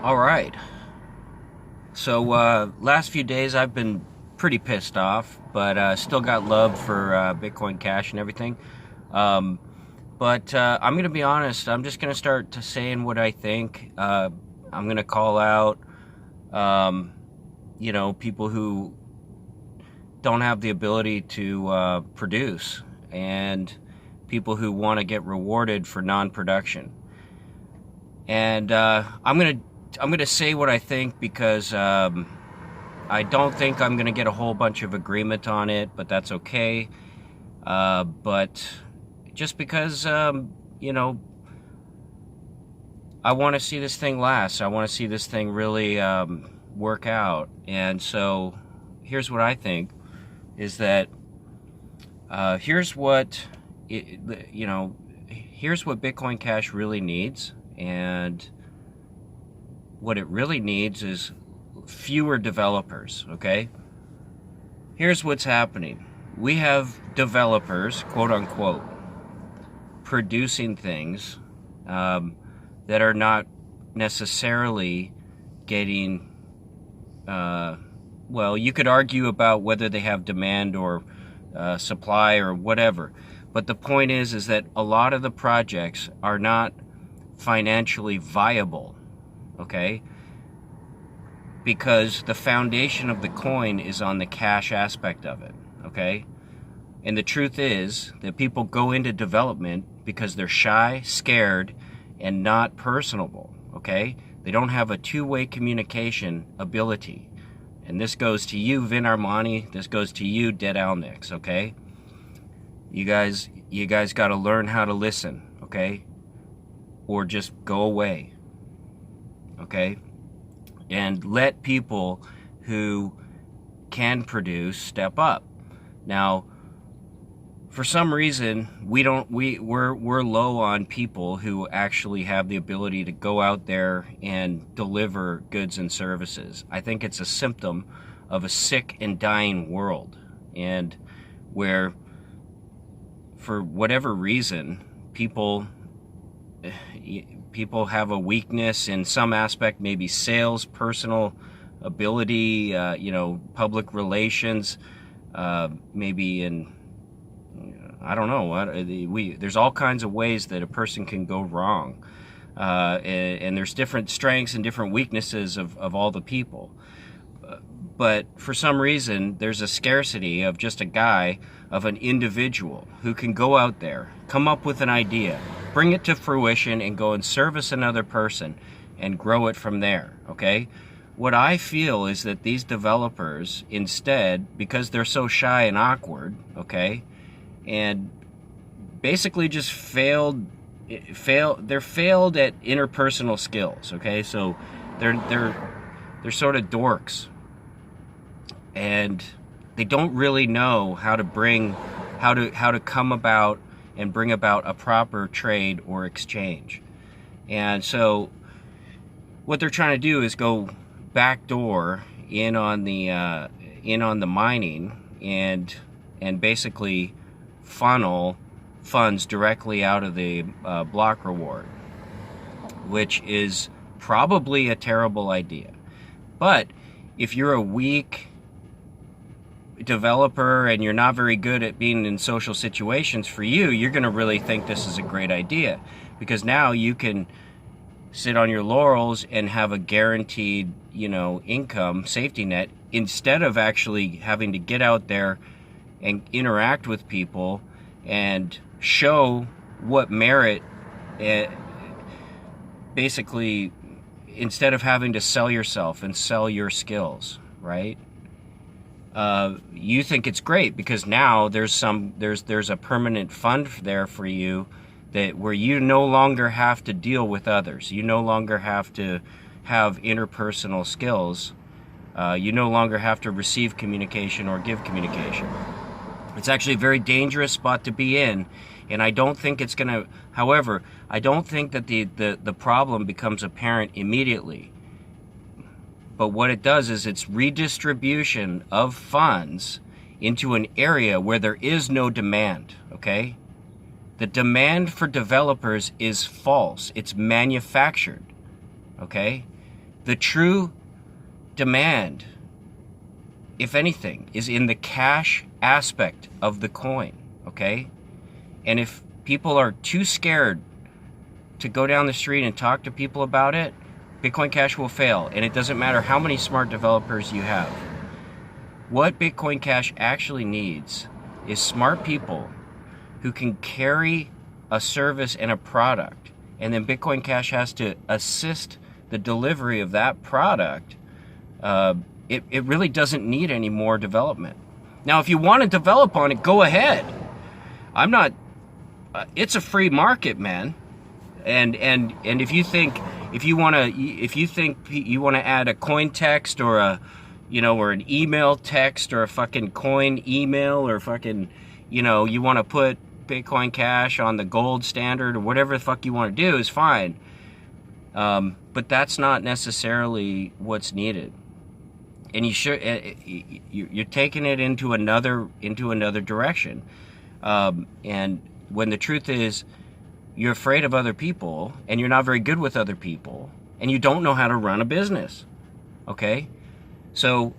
All right. So, last few days I've been pretty pissed off, but still got love for Bitcoin Cash and everything. Um, but I'm going to be honest. I'm just going to start to saying what I think. I'm going to call out, um, people who don't have the ability to produce, and people who want to get rewarded for non-production. And I'm gonna say what I think because I don't think I'm gonna get a whole bunch of agreement on it, but that's okay. But just because I want to see this thing last. I want to see this thing really work out. And so here's what I think is that here's what here's what Bitcoin Cash really needs, and what it really needs is fewer developers. Okay, here's what's happening. We have developers, quote unquote, producing things that are not necessarily getting well, you could argue about whether they have demand or supply or whatever, but the point is that a lot of the projects are not financially viable, okay? Because the foundation of the coin is on the cash aspect of it, okay? And the truth is that people go into development because they're shy, scared, and not personable, okay? They don't have a two-way communication ability. And this goes to you, Vin Armani. This goes to you, Dead Alnix, okay? You guys got to learn how to listen, okay? Or just go away, okay? And let people who can produce step up. Now, for some reason, we're low on people who actually have the ability to go out there and deliver goods and services. I think it's a symptom of a sick and dying world, and where, for whatever reason, people have a weakness in some aspect, maybe sales, personal ability, public relations, maybe in, I don't know. There's all kinds of ways that a person can go wrong, and there's different strengths and different weaknesses of all the people. But for some reason, there's a scarcity of just a guy, of an individual who can go out there, come up with an idea, bring it to fruition, and go and service another person and grow it from there, okay? What I feel is that these developers, instead, because they're so shy and awkward, okay, and basically just failed at interpersonal skills, okay? So they're sort of dorks, and they don't really know how to come about and bring about a proper trade or exchange. And so what they're trying to do is go backdoor in on the mining, and basically funnel funds directly out of the block reward, which is probably a terrible idea. But if you're a weak developer and you're not very good at being in social situations, for you're going to really think this is a great idea, because now you can sit on your laurels and have a guaranteed, income safety net, instead of actually having to get out there and interact with people and show what merit, basically, instead of having to sell yourself and sell your skills, right? You think it's great because now there's a permanent fund there for you, that where you no longer have to deal with others. You no longer have to have interpersonal skills. You no longer have to receive communication or give communication. It's actually a very dangerous spot to be in, and I don't think it's going to, however, I don't think that the problem becomes apparent immediately. But what it does is it's redistribution of funds into an area where there is no demand, okay? The demand for developers is false. It's manufactured, okay? The true demand, if anything, is in the cash aspect of the coin, okay? And if people are too scared to go down the street and talk to people about it, Bitcoin Cash will fail, and it doesn't matter how many smart developers you have. What Bitcoin Cash actually needs is smart people who can carry a service and a product, and then Bitcoin Cash has to assist the delivery of that product. It really doesn't need any more development. Now, if you want to develop on it, go ahead. I'm not. It's a free market, man. And if you think you want to add a coin text or or an email text or a fucking coin email or fucking you want to put Bitcoin Cash on the gold standard or whatever the fuck you want to do is fine. But that's not necessarily what's needed. And you're taking it into another direction. And when the truth is, you're afraid of other people, and you're not very good with other people, and you don't know how to run a business. Okay? So,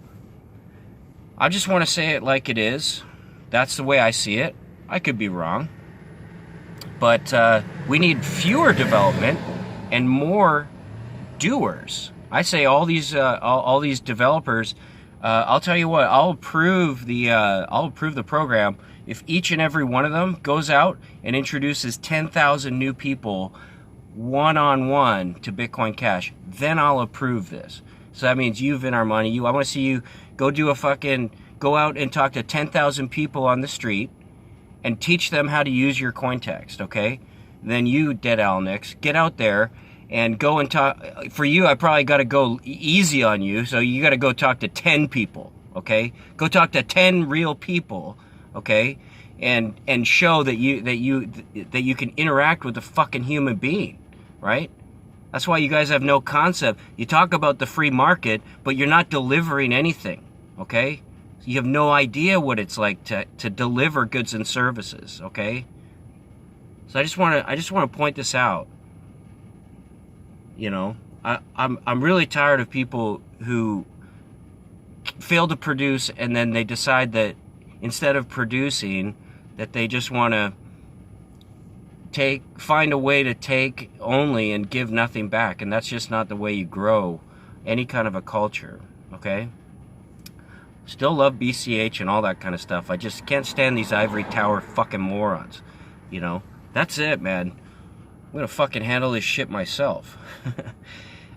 I just want to say it like it is. That's the way I see it. I could be wrong. But we need fewer development and more doers. I say all these developers. I'll tell you what. I'll approve the program if each and every one of them goes out and introduces 10,000 new people one-on-one to Bitcoin Cash. Then I'll approve this. So that means you've in our money. I want to see you go out and talk to 10,000 people on the street and teach them how to use your coin text. Okay? Then you, Dead Alnix, get out there and go and talk. For you, I probably got to go easy on you, so you got to go talk to 10 people, okay? Go talk to 10 real people, okay? And show that you can interact with a fucking human being, right? That's why you guys have no concept. You talk about the free market, but you're not delivering anything, okay? You have no idea what it's like to deliver goods and services, okay? So I just want to point this out. I'm really tired of people who fail to produce, and then they decide that instead of producing, that they just want to find a way to take only and give nothing back. And that's just not the way you grow any kind of a culture, okay? Still love BCH and all that kind of stuff. I just can't stand these ivory tower fucking morons, That's it, man. I'm gonna fucking handle this shit myself.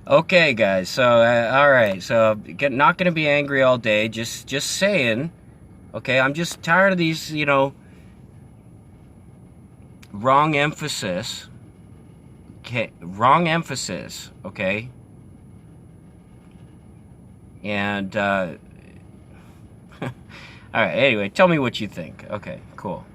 Okay, guys. So, all right. So, not gonna be angry all day. Just saying. Okay, I'm just tired of these, wrong emphasis. Okay, wrong emphasis. Okay. And all right. Anyway, tell me what you think. Okay, cool.